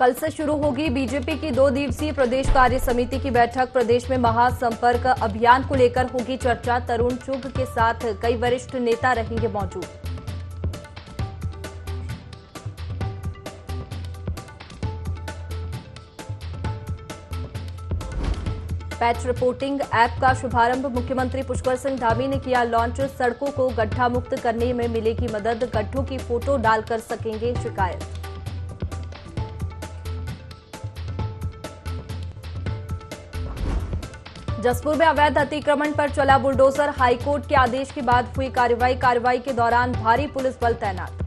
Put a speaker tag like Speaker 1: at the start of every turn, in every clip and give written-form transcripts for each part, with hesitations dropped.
Speaker 1: कल से शुरू होगी बीजेपी की 2 दिवसीय प्रदेश कार्य समिति की बैठक। प्रदेश में महासंपर्क अभियान को लेकर होगी चर्चा। तरुण चुग के साथ कई वरिष्ठ नेता रहेंगे मौजूद। पैच रिपोर्टिंग ऐप का शुभारंभ मुख्यमंत्री पुष्कर सिंह धामी ने किया लॉन्च। सड़कों को गड्ढा मुक्त करने में मिलेगी मदद। गड्ढों की फोटो डालकर सकेंगे शिकायत। जसपुर में अवैध अतिक्रमण पर चला बुलडोजर। हाईकोर्ट के आदेश के बाद हुई कार्रवाई के दौरान भारी पुलिस बल तैनात।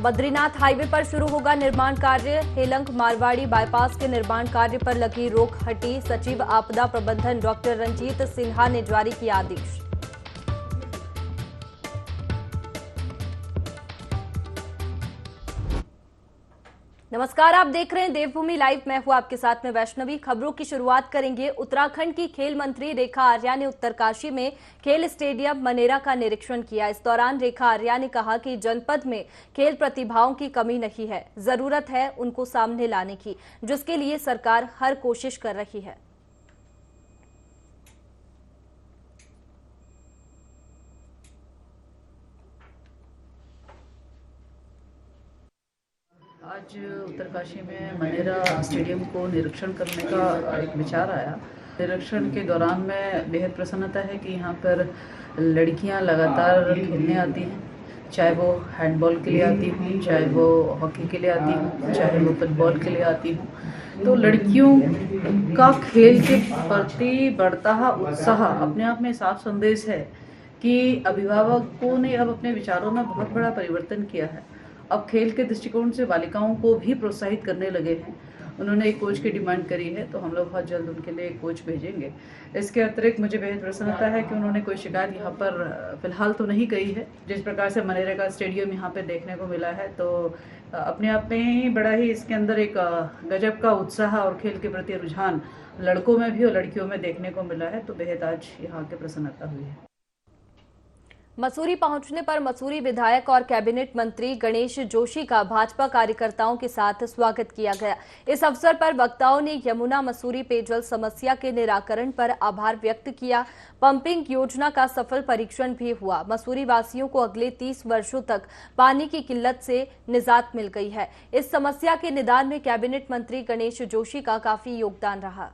Speaker 1: बद्रीनाथ हाईवे पर शुरू होगा निर्माण कार्य। हेलंग मारवाड़ी बाईपास के निर्माण कार्य पर लगी रोक हटी। सचिव आपदा प्रबंधन डॉक्टर रंजीत सिन्हा ने जारी किया आदेश। नमस्कार, आप देख रहे हैं देवभूमि लाइव। मैं हूं आपके साथ में वैष्णवी। खबरों की शुरुआत करेंगे। उत्तराखंड की खेल मंत्री रेखा आर्या ने उत्तरकाशी में खेल स्टेडियम मनेरा का निरीक्षण किया। इस दौरान रेखा आर्या ने कहा कि जनपद में खेल प्रतिभाओं की कमी नहीं है, जरूरत है उनको सामने लाने की, जिसके लिए सरकार हर कोशिश कर रही है।
Speaker 2: आज उत्तरकाशी में मनेरा स्टेडियम को निरीक्षण करने का एक विचार आया। निरीक्षण के दौरान में बेहद प्रसन्नता है कि यहाँ पर लड़कियाँ लगातार खेलने आती हैं, चाहे वो हैंडबॉल के लिए आती हूँ, चाहे वो हॉकी के लिए आती हूँ, चाहे वो फुटबॉल के लिए आती हूँ। तो लड़कियों का खेल के प्रति बढ़ता उत्साह अपने आप में साफ संदेश है कि अभिभावकों ने अब अपने विचारों में बहुत बड़ा परिवर्तन किया है। अब खेल के दृष्टिकोण से बालिकाओं को भी प्रोत्साहित करने लगे हैं। उन्होंने एक कोच की डिमांड करी है, तो हम लोग बहुत जल्द उनके लिए एक कोच भेजेंगे। इसके अतिरिक्त मुझे बेहद प्रसन्नता है कि उन्होंने कोई शिकायत यहाँ पर फिलहाल तो नहीं कही है। जिस प्रकार से मनेरा का स्टेडियम यहाँ पे देखने को मिला है, तो अपने आप में ही बड़ा ही इसके अंदर एक गजब का उत्साह और खेल के प्रति रुझान लड़कों में भी और लड़कियों में देखने को मिला है। तो बेहद आज यहाँ के प्रसन्नता हुई है।
Speaker 1: मसूरी पहुंचने पर मसूरी विधायक और कैबिनेट मंत्री गणेश जोशी का भाजपा कार्यकर्ताओं के साथ स्वागत किया गया। इस अवसर पर वक्ताओं ने यमुना मसूरी पेयजल समस्या के निराकरण पर आभार व्यक्त किया। पंपिंग योजना का सफल परीक्षण भी हुआ। मसूरी वासियों को अगले 30 वर्षों तक पानी की किल्लत से निजात मिल गई है। इस समस्या के निदान में कैबिनेट मंत्री गणेश जोशी का काफी योगदान रहा।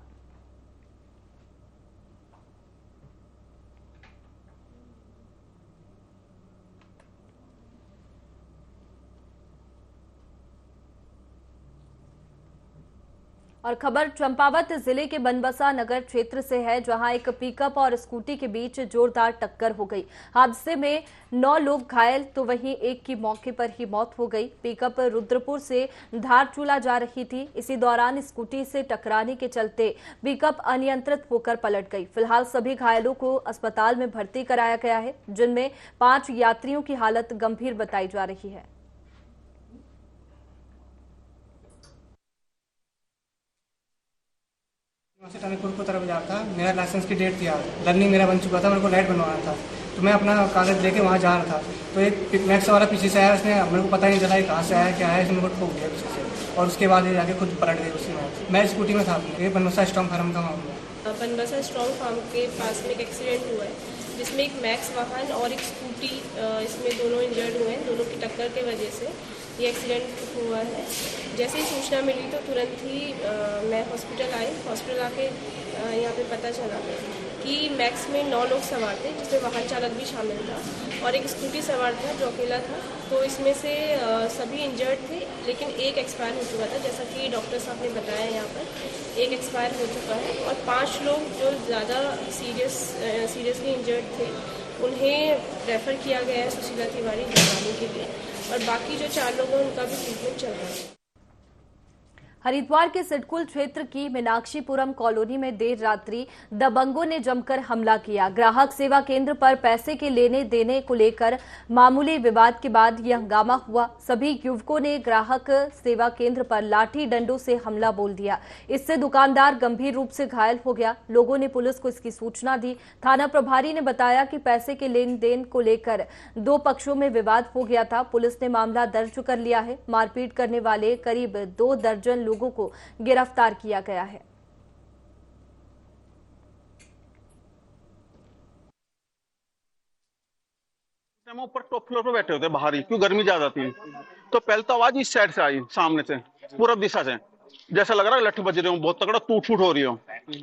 Speaker 1: और खबर चंपावत जिले के बनबसा नगर क्षेत्र से है, जहां एक पिकअप और स्कूटी के बीच जोरदार टक्कर हो गई। हादसे में 9 लोग घायल तो वहीं एक की मौके पर ही मौत हो गई। पिकअप रुद्रपुर से धारचूला जा रही थी। इसी दौरान स्कूटी से टकराने के चलते पिकअप अनियंत्रित होकर पलट गई। फिलहाल सभी घायलों को अस्पताल में भर्ती कराया गया है, जिनमें 5 यात्रियों की हालत गंभीर बताई जा रही है।
Speaker 3: से टॉनिकपुर की तरफ जा रहा था। मेरा लाइसेंस की डेट थी, लर्निंग मेरा बन चुका था, मेरे को लाइट बनवाना था। तो मैं अपना कागज लेके वहाँ जा रहा था, तो एक मैक्स वाला पीछे से आया। उसने मेरे को पता नहीं चला कहाँ से आया क्या है, इसने मेरे को ठोक दिया पीछे से, और उसके बाद ये जाके खुद पलट गई उसी में। मैं स्कूटी में था। ये बनबसा स्ट्रॉन्ग फार्म का मामला।
Speaker 4: बनबसा स्ट्रॉन्ग फार्म के पास में एक एक्सीडेंट हुआ है, जिसमें एक मैक्स वाहन और एक स्कूटी, इसमें दोनों इंजर्ड हुए हैं। दोनों की टक्कर के वजह से ये एक्सीडेंट हुआ है। जैसे ही सूचना मिली तो तुरंत ही मैं हॉस्पिटल आई। हॉस्पिटल आके यहाँ पे पता चला कि मैक्स में 9 लोग सवार थे, जिसमें वाहन चालक भी शामिल था, और एक स्कूटी सवार था जो अकेला था। तो इसमें से सभी इंजर्ड थे, लेकिन एक एक्सपायर हो चुका था। जैसा कि डॉक्टर साहब ने बताया, यहाँ पर एक एक्सपायर हो चुका है, और 5 लोग जो ज़्यादा सीरियसली इंजर्ड थे, उन्हें रेफ़र किया गया है सुशीला तिवारी जवानी के लिए, और बाकी जो 4 लोग हैं उनका भी ट्रीटमेंट चल रहा है।
Speaker 1: हरिद्वार के सिडकुल क्षेत्र की मीनाक्षीपुरम कॉलोनी में देर रात्रि दबंगों ने जमकर हमला किया। ग्राहक सेवा केंद्र पर पैसे के लेने देने को लेकर मामूली विवाद के बाद यह हंगामा हुआ। सभी युवकों ने ग्राहक सेवा केंद्र पर लाठी डंडों से हमला बोल दिया। इससे दुकानदार गंभीर रूप से घायल हो गया। लोगों ने पुलिस को इसकी सूचना दी। थाना प्रभारी ने बताया कि पैसे के लेन देन को लेकर दो पक्षों में विवाद हो गया था। पुलिस ने मामला दर्ज कर लिया है। मारपीट करने वाले करीब 2 दर्जन लोगों को गिरफ्तार किया गया है।
Speaker 5: ऊपर टॉप फ्लोर पे बैठे होते बाहर ही, क्यों गर्मी ज्यादा थी। तो पहले तो आवाज इस साइड से आई, सामने से पूरब दिशा से, जैसा लग रहा है लठ बज रहे हो, बहुत तगड़ा टूट फूट हो रही हो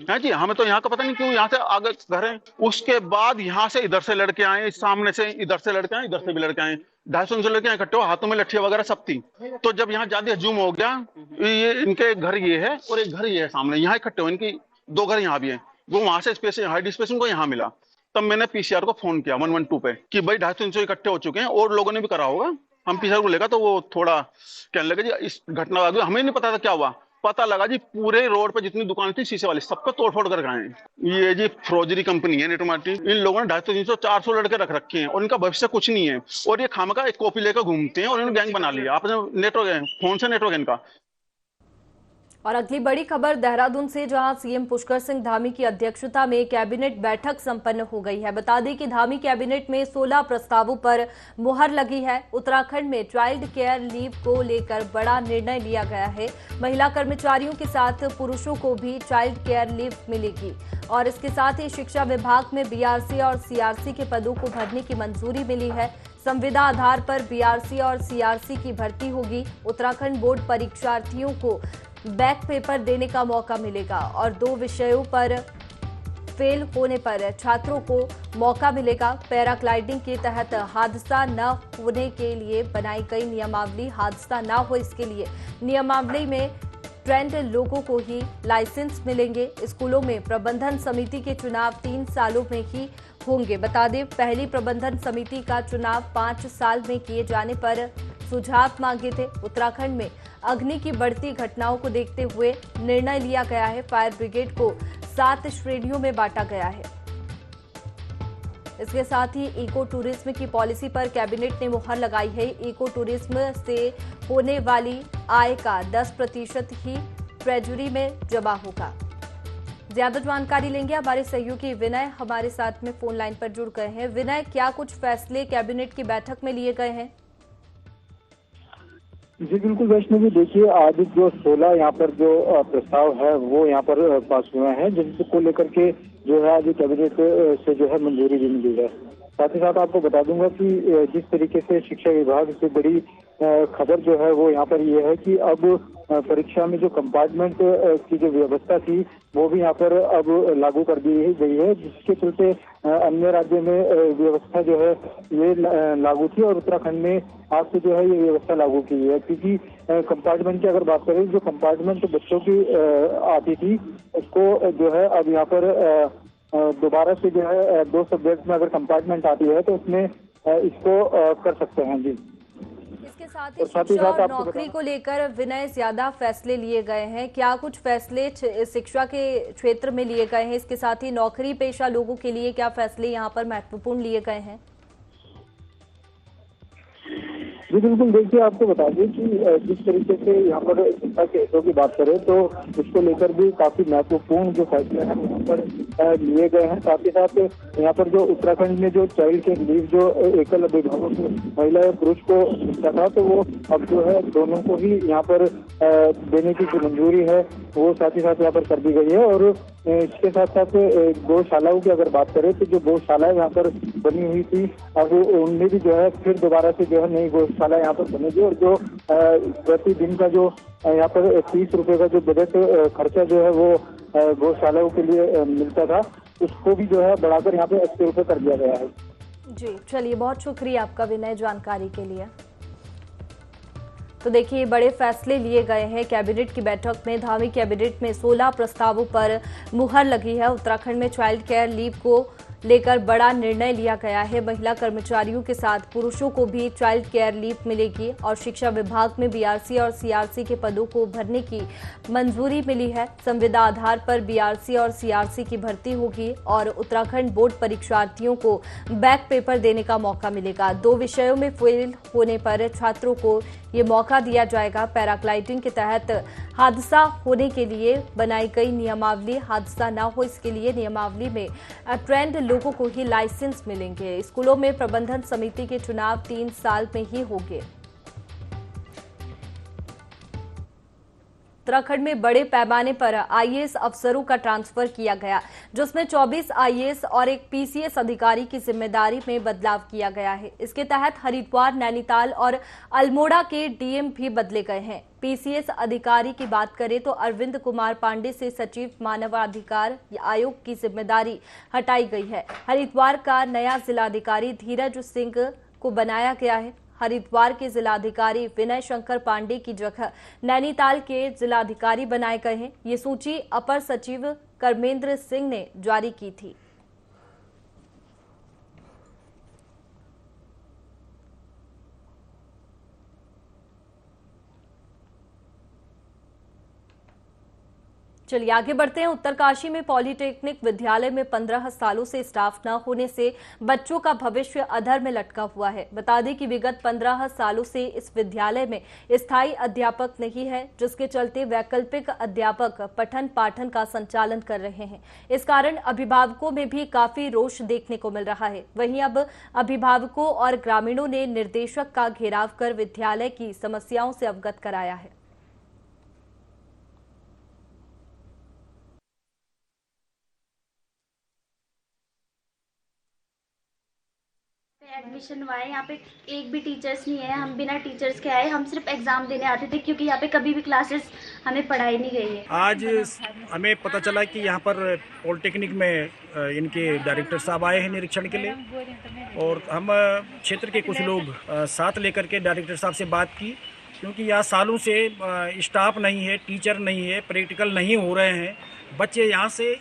Speaker 5: है जी। हमें तो यहाँ का पता नहीं क्यों, यहाँ से आगे घर है। उसके बाद यहाँ से इधर से लड़के आए, सामने से इधर से लड़के आए, इधर से भी लड़के आए, 250 लड़के इकट्ठे हो, हाथों में लठियां वगैरह सब थी। तो जब यहाँ ज्यादा हजूम हो गया, ये इनके घर ये है और एक घर ये है सामने, यहाँ इकट्ठे हो, इनकी 2 घर यहाँ भी है। वो वहां से स्पेस हाई स्पेस उनको यहाँ मिला। तब मैंने पीसीआर को फोन किया 112 पे कि भाई 250-300 इकट्ठे हो चुके हैं और लोगों ने भी करा होगा। हम पीसीआर को लेगा तो वो थोड़ा कहने लगे जी इस घटना आ गई। हमें नहीं पता था क्या हुआ। पता लगा जी पूरे रोड पे जितनी दुकान थी शीशे वाली सबको तोड़-फोड़ कर गए। ये जी फ्रोजरी कंपनी है नेटोमार्टी। इन लोगों ने 250-300-400 लड़के रख रखे हैं और इनका भविष्य कुछ नहीं है। और ये खामका एक कॉपी लेकर घूमते हैं और इन्होंने गैंग बना लिया। आपने नेटवर्क फोन से नेटवर्क इनका।
Speaker 1: और अगली बड़ी खबर देहरादून से, जहां सीएम पुष्कर सिंह धामी की अध्यक्षता में कैबिनेट बैठक संपन्न हो गई है। बता दें कि धामी कैबिनेट में 16 प्रस्तावों पर मुहर लगी है। उत्तराखंड में चाइल्ड केयर लीव को लेकर बड़ा निर्णय लिया गया है। महिला कर्मचारियों के साथ पुरुषों को भी चाइल्ड केयर लीव मिलेगी और इसके साथ ही शिक्षा विभाग में बीआरसी और सीआरसी के पदों को भरने की मंजूरी मिली है। संविदा आधार पर बीआरसी और सीआरसी की भर्ती होगी। उत्तराखंड बोर्ड परीक्षार्थियों को बैक पेपर देने का मौका मिलेगा और 2 विषयों पर फेल होने पर छात्रों को मौका मिलेगा। पैराग्लाइडिंग के तहत हादसा न होने के लिए बनाई गई नियमावली, हादसा न हो इसके लिए नियमावली में ट्रेंड लोगों को ही लाइसेंस मिलेंगे। स्कूलों में प्रबंधन समिति के चुनाव 3 सालों में ही होंगे। बता दें पहली प्रबंधन समिति का चुनाव 5 साल में किए जाने पर सुझाव मांगे थे। उत्तराखंड में अग्नि की बढ़ती घटनाओं को देखते हुए निर्णय लिया गया है। फायर ब्रिगेड को 7 श्रेणियों में बांटा गया है। इसके साथ ही इको टूरिज्म की पॉलिसी पर कैबिनेट ने मुहर लगाई है। इको टूरिज्म से होने वाली आय का 10% ही ट्रेजरी में जमा होगा। ज्यादा जानकारी लेंगे हमारे सहयोगी विनय हमारे साथ में फोन लाइन पर जुड़ गए हैं। विनय, क्या कुछ फैसले कैबिनेट की बैठक में लिए गए हैं?
Speaker 6: जी बिल्कुल वैष्णवी, देखिए आज जो 16 यहाँ पर जो प्रस्ताव है वो यहाँ पर पास हुए हैं, जिसको लेकर के जो है आज कैबिनेट से जो है मंजूरी भी मिली है। साथ ही साथ आपको बता दूंगा कि जिस तरीके से शिक्षा विभाग से बड़ी खबर जो है वो यहाँ पर ये है कि अब परीक्षा में जो कंपार्टमेंट की जो व्यवस्था थी वो भी यहाँ पर अब लागू कर दी गई है, जिसके चलते अन्य राज्यों में व्यवस्था जो है ये लागू थी और उत्तराखंड में आज से जो है ये व्यवस्था लागू की है। क्योंकि कंपार्टमेंट की अगर बात करें, जो कंपार्टमेंट बच्चों की आती थी उसको जो है अब यहाँ पर दोबारा से जो है 2 सब्जेक्ट में अगर कंपार्टमेंट आती है तो उसमें इसको कर सकते हैं। जी,
Speaker 1: इसके साथ ही शिक्षा और नौकरी को लेकर विनय ज्यादा फैसले लिए गए हैं। क्या कुछ फैसले शिक्षा के क्षेत्र में लिए गए हैं? इसके साथ ही नौकरी पेशा लोगों के लिए क्या फैसले यहाँ पर महत्वपूर्ण लिए गए हैं?
Speaker 6: जी बिल्कुल, देखिए आपको बता दें कि जिस तरीके से यहाँ पर शिक्षा के हितों की बात करें तो इसको लेकर भी काफी महत्वपूर्ण जो फैसले हैं यहाँ पर लिए गए हैं। साथ ही साथ यहाँ पर जो उत्तराखंड में जो चाइल्ड केयर लीव जो एकल विभागों में महिला या पुरुष को मिलता था तो वो अब जो है दोनों को ही यहाँ पर देने की जो मंजूरी है वो साथ ही साथ यहाँ पर कर दी गई है। और इसके साथ साथ गौशालाओं की अगर बात करें तो जो गौशालाएं यहाँ पर बनी हुई थी अब उनमें भी जो है फिर दोबारा से जो है नई गौशाला यहाँ पर बनेगी और जो प्रतिदिन का जो यहाँ पर 30 रुपए का जो बजट खर्चा जो है वो गौशालाओं के लिए मिलता था उसको भी जो है बढ़ाकर यहाँ पे 80 रुपए कर दिया गया है।
Speaker 1: जी चलिए, बहुत शुक्रिया आपका विनय जानकारी के लिए। तो देखिए बड़े फैसले लिए गए हैं कैबिनेट की बैठक में। धामी कैबिनेट में 16 प्रस्तावों पर मुहर लगी है। उत्तराखंड में चाइल्ड केयर लीव को लेकर बड़ा निर्णय लिया गया है। महिला कर्मचारियों के साथ पुरुषों को भी चाइल्ड केयर लीव मिलेगी और शिक्षा विभाग में बीआरसी और सीआरसी के पदों को भरने की मंजूरी मिली है। संविदा आधार पर बीआरसी और सीआरसी की भर्ती होगी और उत्तराखंड बोर्ड परीक्षार्थियों को बैक पेपर देने का मौका मिलेगा। 2 विषयों में फेल होने पर छात्रों को ये मौका दिया जाएगा। पैराग्लाइडिंग के तहत हादसा होने के लिए बनाई गई नियमावली, हादसा न हो इसके लिए नियमावली में ट्रेंड लोगों को ही लाइसेंस मिलेंगे। स्कूलों में प्रबंधन समिति के चुनाव 3 साल में ही होंगे। उत्तराखंड में बड़े पैमाने पर आईएएस अफसरों का ट्रांसफर किया गया, जिसमें 24 आईएएस और एक पीसीएस अधिकारी की जिम्मेदारी में बदलाव किया गया है। इसके तहत हरिद्वार, नैनीताल और अल्मोड़ा के डीएम भी बदले गए हैं। पीसीएस अधिकारी की बात करें तो अरविंद कुमार पांडे से सचिव मानवाधिकार आयोग की जिम्मेदारी हटाई गई है। हरिद्वार का नया जिलाधिकारी धीरज सिंह को बनाया गया है। हरिद्वार के जिलाधिकारी विनय शंकर पांडे की जगह नैनीताल के जिलाधिकारी बनाए गए हैं। ये सूची अपर सचिव कर्मेंद्र सिंह ने जारी की थी। चलिए आगे बढ़ते हैं। उत्तरकाशी में पॉलिटेक्निक विद्यालय में 15 सालों से स्टाफ न होने से बच्चों का भविष्य अधर में लटका हुआ है। बता दें कि विगत 15 सालों से इस विद्यालय में स्थायी अध्यापक नहीं है, जिसके चलते वैकल्पिक अध्यापक पठन पाठन का संचालन कर रहे हैं। इस कारण अभिभावकों में भी काफी रोष देखने को मिल रहा है। वहीं अब अभिभावकों और ग्रामीणों ने निर्देशक का घेराव कर विद्यालय की समस्याओं से अवगत कराया है।
Speaker 7: एडमिशन हुआ है, यहाँ पे एक भी टीचर्स नहीं है। हम बिना टीचर्स के आए, हम सिर्फ एग्जाम देने आते थे, क्योंकि यहाँ पे कभी भी क्लासेस हमें पढ़ाई नहीं गई है।
Speaker 8: आज हमें पता चला कि यहाँ पर पॉलिटेक्निक में इनके डायरेक्टर साहब आए हैं निरीक्षण के लिए, और हम क्षेत्र के कुछ लोग साथ लेकर के डायरेक्टर साहब से बात की, क्योंकि यहाँ सालों से स्टाफ नहीं है, टीचर नहीं है, प्रैक्टिकल नहीं हो रहे हैं, बच्चे यहाँ से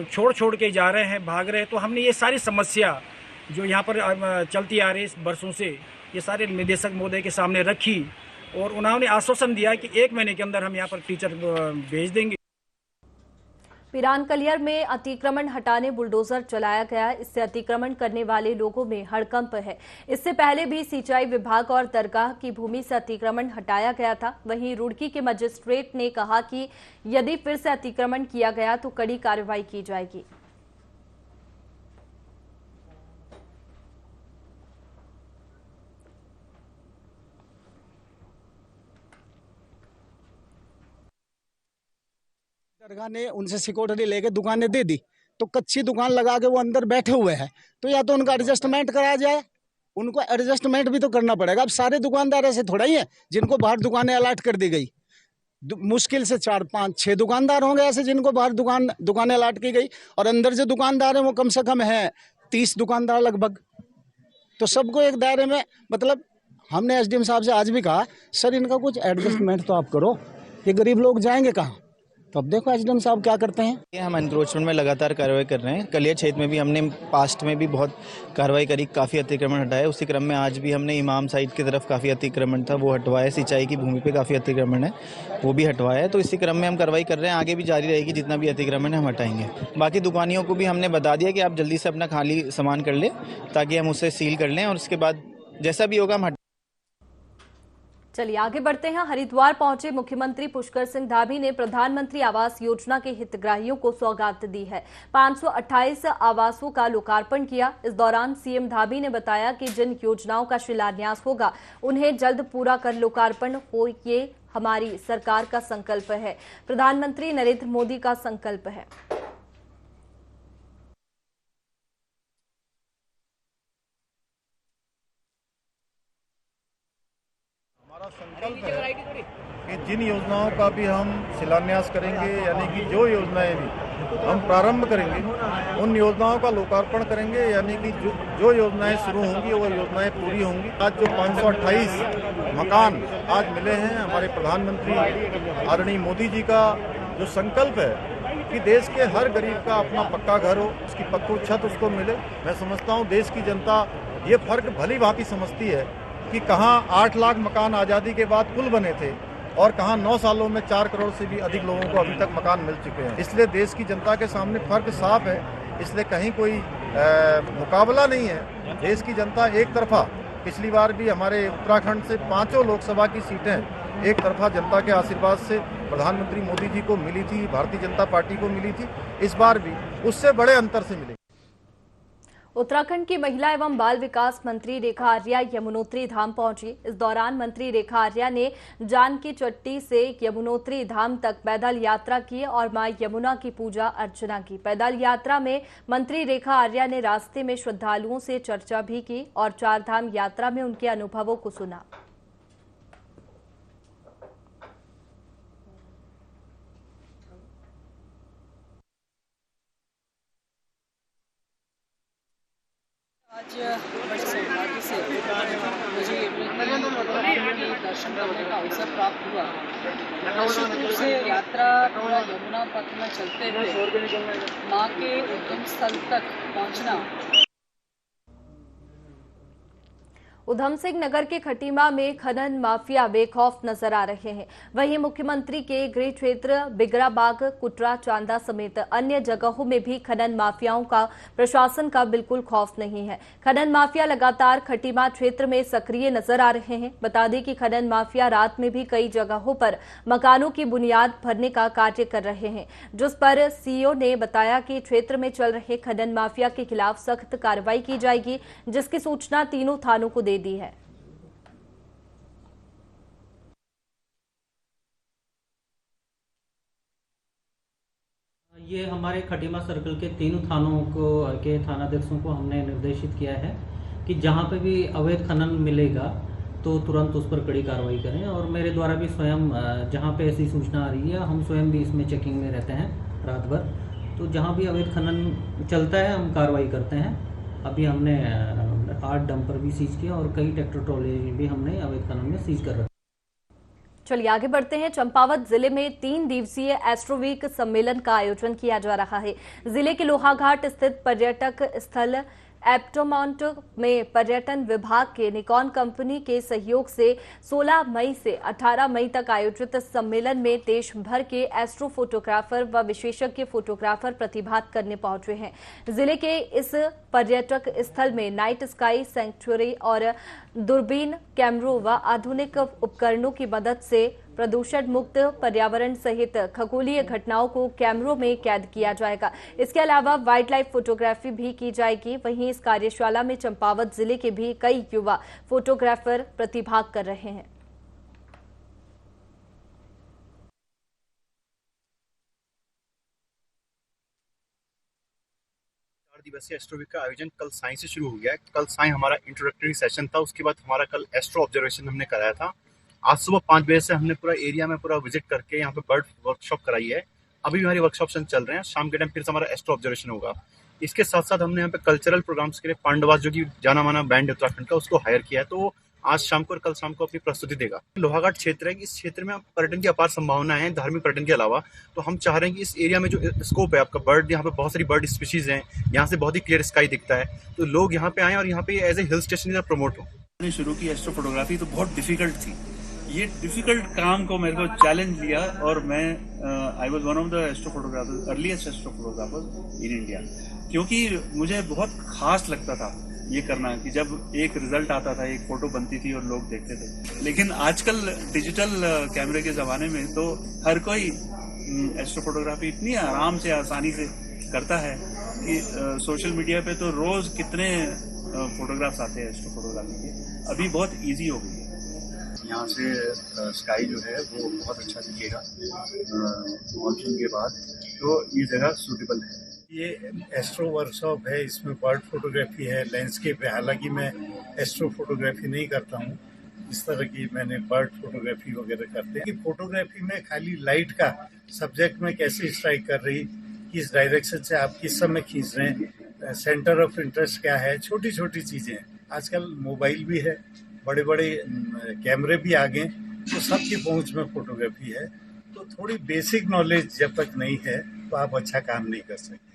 Speaker 8: छोड़ के जा रहे हैं, भाग रहे हैं। तो हमने ये सारी समस्या जो यहाँ पर चलती आ रही वर्षों से, ये सारे निदेशक महोदय के सामने रखी, और उन्होंने आश्वासन दिया कि 1 महीने के अंदर हम यहाँ पर टीचर भेज देंगे।
Speaker 1: पिरान कलियर में अतिक्रमण हटाने बुलडोजर चलाया गया। इससे अतिक्रमण करने वाले लोगों में हड़कंप है। इससे पहले भी सिंचाई विभाग और दरगाह की भूमि से अतिक्रमण हटाया गया था। वहीं रुड़की के मजिस्ट्रेट ने कहा कि यदि फिर से अतिक्रमण किया गया तो कड़ी कार्रवाई की जाएगी।
Speaker 9: दरगाह ने उनसे सिक्योरिटी लेके दुकानें दे दी, तो कच्ची दुकान लगा के वो अंदर बैठे हुए हैं, तो या तो उनका एडजस्टमेंट कराया जाए, उनको एडजस्टमेंट भी तो करना पड़ेगा। अब सारे दुकानदार ऐसे थोड़ा ही है जिनको बाहर दुकानें अलॉट कर दी गई। मुश्किल से 4, 5, 6 दुकानदार होंगे ऐसे जिनको बाहर दुकानें अलॉट की गई, और अंदर जो दुकानदार है वो कम से कम है 30 दुकानदार लगभग। तो सबको एक दायरे में, मतलब हमने एसडीएम साहब से आज भी कहा, सर इनका कुछ एडजस्टमेंट तो आप करो, ये गरीब लोग जाएंगे कहाँ। तो अब देखो एसडीएम साहब क्या करते हैं।
Speaker 10: हम एनक्रोचमेंट में लगातार कार्रवाई कर रहे हैं। कलियर क्षेत्र में भी हमने पास्ट में भी बहुत कार्रवाई करी, काफ़ी अतिक्रमण हटाए। उसी क्रम में आज भी हमने इमाम साइड की तरफ काफ़ी अतिक्रमण था, वो हटवाया। सिंचाई की भूमि पे काफ़ी अतिक्रमण है, वो भी हटवाया है। तो इसी क्रम में हम कार्रवाई कर रहे हैं, आगे भी जारी रहेगी। जितना भी अतिक्रमण है हम हटाएंगे। बाकी दुकानियों को भी हमने बता दिया कि आप जल्दी से अपना खाली सामान कर लें, ताकि हम उसे सील कर लें, और उसके बाद जैसा भी होगा हम
Speaker 1: चलिए आगे बढ़ते हैं। हरिद्वार पहुंचे मुख्यमंत्री पुष्कर सिंह धामी ने प्रधानमंत्री आवास योजना के हितग्राहियों को सौगात दी है। 528 आवासों का लोकार्पण किया। इस दौरान सीएम धामी ने बताया कि जिन योजनाओं का शिलान्यास होगा उन्हें जल्द पूरा कर लोकार्पण हो, ये हमारी सरकार का संकल्प है, प्रधानमंत्री नरेंद्र मोदी का संकल्प है।
Speaker 11: संकल्प है कि जिन योजनाओं का भी हम शिलान्यास करेंगे, यानी कि जो योजनाएं भी हम प्रारंभ करेंगे, उन योजनाओं का लोकार्पण करेंगे, यानी कि जो योजनाएं शुरू होंगी वो योजनाएं पूरी होंगी। आज जो 528 मकान आज मिले हैं, हमारे प्रधानमंत्री आदरणीय मोदी जी का जो संकल्प है कि देश के हर गरीब का अपना पक्का घर हो, उसकी पक्की छत उसको मिले। मैं समझता हूँ देश की जनता ये फर्क भली भांति समझती है कि कहाँ 8 लाख मकान आज़ादी के बाद कुल बने थे और कहाँ 9 सालों में 4 करोड़ से भी अधिक लोगों को अभी तक मकान मिल चुके हैं। इसलिए देश की जनता के सामने फर्क साफ है, इसलिए कहीं कोई मुकाबला नहीं है। देश की जनता एक तरफा, पिछली बार भी हमारे उत्तराखंड से 5 लोकसभा की सीटें एक तरफा जनता के आशीर्वाद से प्रधानमंत्री मोदी जी को मिली थी, भारतीय जनता पार्टी को मिली थी, इस बार भी उससे बड़े अंतर से मिली।
Speaker 1: उत्तराखंड की महिला एवं बाल विकास मंत्री रेखा आर्या यमुनोत्री धाम पहुंची। इस दौरान मंत्री रेखा आर्या ने जानकी चट्टी से यमुनोत्री धाम तक पैदल यात्रा की और मां यमुना की पूजा अर्चना की। पैदल यात्रा में मंत्री रेखा आर्या ने रास्ते में श्रद्धालुओं से चर्चा भी की और 4 धाम यात्रा में उनके अनुभवों को सुना।
Speaker 12: आज बड़े सौभाग्य से मुझे यमुनोत्री दर्शन करने का अवसर प्राप्त हुआ। निश्चित रूप से यात्रा पूरा यमुना पथ में चलते हुए माँ के उद्गम स्थल तक पहुँचना।
Speaker 1: उधम सिंह नगर के खटीमा में खनन माफिया बेखौफ नजर आ रहे हैं। वहीं मुख्यमंत्री के गृह क्षेत्र बिगराबाग, कुटरा, चांदा समेत अन्य जगहों में भी खनन माफियाओं का प्रशासन का बिल्कुल खौफ नहीं है। खनन माफिया लगातार खटीमा क्षेत्र में सक्रिय नजर आ रहे हैं। बता दें कि खनन माफिया रात में भी कई जगहों पर मकानों की बुनियाद भरने का कार्य कर रहे हैं, जिस पर सीईओ ने बताया कि क्षेत्र में चल रहे खनन माफिया के खिलाफ सख्त कार्रवाई की जाएगी, जिसकी सूचना तीनों थानों को दे दी है।
Speaker 13: ये हमारे खटीमा सर्कल के तीनों थानों के थानाध्यक्षों को हमने निर्देशित किया है कि जहां पे भी अवैध खनन मिलेगा तो तुरंत उस पर कड़ी कार्रवाई करें। और मेरे द्वारा भी स्वयं जहां पे ऐसी सूचना आ रही है, हम स्वयं भी इसमें चेकिंग में रहते हैं रात भर, तो जहां भी अवैध खनन चलता है हम कार्रवाई करते हैं। अभी हमने 8 डंपर भी सीज किया और कई ट्रैक्टर ट्रॉली भी हमने अवैध खनन में सीज कर रखे।
Speaker 1: चलिए आगे बढ़ते हैं। चंपावत जिले में 3 दिवसीय एस्ट्रोवीक सम्मेलन का आयोजन किया जा रहा है। जिले के लोहाघाट स्थित पर्यटक स्थल एप्टोमाउंट में पर्यटन विभाग के निकॉन कंपनी के सहयोग से 16 मई से 18 मई तक आयोजित सम्मेलन में देश भर के एस्ट्रो फोटोग्राफर व विशेषज्ञ फोटोग्राफर प्रतिभाग करने पहुंचे हैं। जिले के इस पर्यटक स्थल में नाइट स्काई सैंक्चुरी और दूरबीन, कैमरों व आधुनिक उपकरणों की मदद से प्रदूषण मुक्त पर्यावरण सहित खगोलीय घटनाओं को कैमरों में कैद किया जाएगा। इसके अलावा वाइल्ड लाइफ फोटोग्राफी भी की जाएगी। वहीं इस कार्यशाला में चंपावत जिले के भी कई युवा फोटोग्राफर प्रतिभाग कर रहे हैं।
Speaker 14: 4 दिवसीय एस्ट्रोवीक का आयोजन कल साई से शुरू हो गया है। कल साई हमारा इंट्रोडक्टरी सेशन था, उसके बाद हमारा कल एस्ट्रो ऑब्जर्वेशन हमने कराया था। आज सुबह 5 बजे से हमने पूरा एरिया में पूरा विजिट करके यहाँ पे बर्ड वर्कशॉप कराई है। अभी भी हमारी वर्कशॉप चल रहे हैं। शाम के टाइम फिर से हमारा एस्ट्रो ऑब्जर्वेशन होगा। इसके साथ साथ हमने यहाँ पे कल्चरल प्रोग्राम्स के लिए पांडवास, जो कि जाना माना बैंड उत्तराखंड का, उसको हायर किया है, तो आज शाम को और कल शाम को अपनी प्रस्तुति देगा। लोहाघाट क्षेत्र है, इस क्षेत्र में पर्यटन की अपार संभावनाएं हैं धार्मिक पर्यटन के अलावा। तो हम चाह रहे हैं कि इस एरिया में जो स्कोप है आपका बर्ड, यहाँ पे बहुत सारी बर्ड स्पीशीज हैं, यहाँ से बहुत ही क्लियर स्काई दिखता है, तो लोग यहाँ पे आए और यहाँ पे as a hill station promote हो।
Speaker 15: मैंने शुरू की एस्ट्रो फोटोग्राफी तो बहुत डिफिकल्ट थी। ये डिफिकल्ट काम को मेरे को चैलेंज लिया और मैं I was one of the astro photographers, earliest astro photographers in India, क्योंकि मुझे बहुत खास लगता था ये करना कि जब एक रिजल्ट आता था, एक फोटो बनती थी और लोग देखते थे। लेकिन आजकल डिजिटल कैमरे के ज़माने में तो हर कोई एस्ट्रो फोटोग्राफी इतनी आराम से, आसानी से करता है कि सोशल मीडिया पे तो रोज़ कितने फोटोग्राफ्स आते हैं एस्ट्रो फोटोग्राफी के। अभी बहुत ईजी हो गई है।
Speaker 16: यहाँ से स्काई जो है वो बहुत अच्छा दिखेगा मॉनसून के बाद, तो ये जगह सूटेबल है।
Speaker 17: ये एस्ट्रो वर्कशॉप है, इसमें बर्ड फोटोग्राफी है, लैंडस्केप है। हालांकि मैं एस्ट्रो फोटोग्राफी नहीं करता हूँ, इस तरह की मैंने बर्ड फोटोग्राफी वगैरह करते हैं। कि फोटोग्राफी में खाली लाइट का सब्जेक्ट में कैसे स्ट्राइक कर रही, किस डायरेक्शन से आप किस समय खींच रहे हैं, सेंटर ऑफ इंटरेस्ट क्या है, छोटी छोटी चीज़ें। आजकल मोबाइल भी है, बड़े बड़े कैमरे भी आ गए, तो सबकी पहुंच में फोटोग्राफी है। तो थोड़ी बेसिक नॉलेज जब तक नहीं है तो आप अच्छा काम नहीं कर सकते।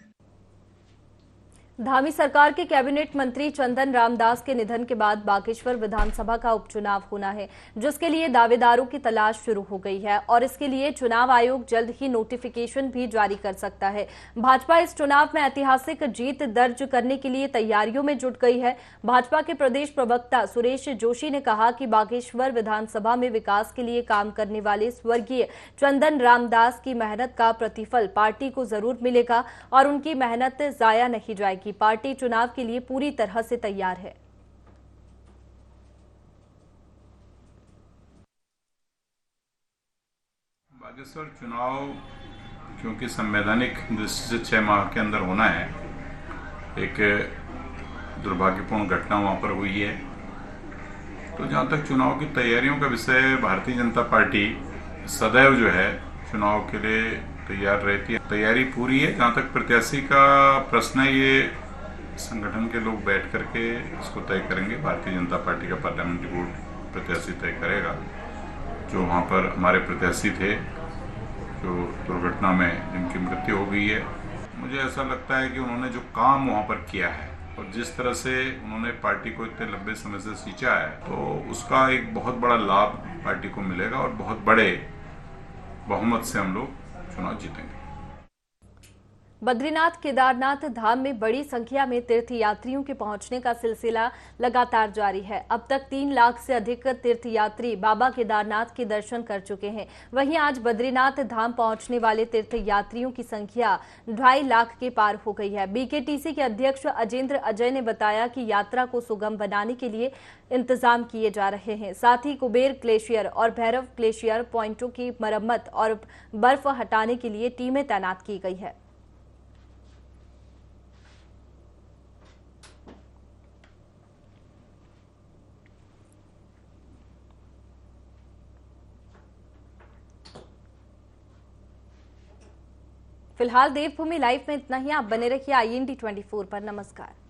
Speaker 1: धामी सरकार के कैबिनेट मंत्री चंदन रामदास के निधन के बाद बागेश्वर विधानसभा का उपचुनाव होना है, जिसके लिए दावेदारों की तलाश शुरू हो गई है और इसके लिए चुनाव आयोग जल्द ही नोटिफिकेशन भी जारी कर सकता है। भाजपा इस चुनाव में ऐतिहासिक जीत दर्ज करने के लिए तैयारियों में जुट गई है। भाजपा के प्रदेश प्रवक्ता सुरेश जोशी ने कहा कि बागेश्वर विधानसभा में विकास के लिए काम करने वाले स्वर्गीय चंदन रामदास की मेहनत का प्रतिफल पार्टी को जरूर मिलेगा और उनकी मेहनत जाया नहीं जाएगी। पार्टी चुनाव के लिए पूरी तरह से तैयार है।
Speaker 18: बागेश्वर चुनाव क्योंकि संवैधानिक दृष्टि से 6 माह के अंदर होना है, एक दुर्भाग्यपूर्ण घटना वहां पर हुई है। तो जहां तक चुनाव की तैयारियों का विषय, भारतीय जनता पार्टी सदैव जो है चुनाव के लिए तैयार रहती है। तैयारी पूरी है। जहाँ तक प्रत्याशी का प्रश्न है, ये संगठन के लोग बैठ करके इसको तय करेंगे। भारतीय जनता पार्टी का पार्लियामेंट्री बोर्ड प्रत्याशी तय करेगा। जो वहाँ पर हमारे प्रत्याशी थे, जो दुर्घटना में जिनकी मृत्यु हो गई है, मुझे ऐसा लगता है कि उन्होंने जो काम वहाँ पर किया है और जिस तरह से उन्होंने पार्टी को इतने लंबे समय से सींचा है, तो उसका एक बहुत बड़ा लाभ पार्टी को मिलेगा और बहुत बड़े बहुमत से हम लोग चुनाव जीतेंगे।
Speaker 1: बद्रीनाथ केदारनाथ धाम में बड़ी संख्या में तीर्थयात्रियों के पहुंचने का सिलसिला लगातार जारी है। अब तक 3 लाख से अधिक तीर्थयात्री बाबा केदारनाथ के दर्शन कर चुके हैं। वहीं आज बद्रीनाथ धाम पहुंचने वाले तीर्थयात्रियों की संख्या 2.5 लाख के पार हो गई है। बीकेटीसी के अध्यक्ष अजेंद्र अजय ने बताया कि यात्रा को सुगम बनाने के लिए इंतजाम किए जा रहे हैं। साथ ही कुबेर ग्लेशियर और भैरव ग्लेशियर पॉइंटों की मरम्मत और बर्फ हटाने के लिए टीमें तैनात की गई है। फिलहाल देवभूमि लाइव में इतना ही। आप बने रहिए IND 24 पर। नमस्कार।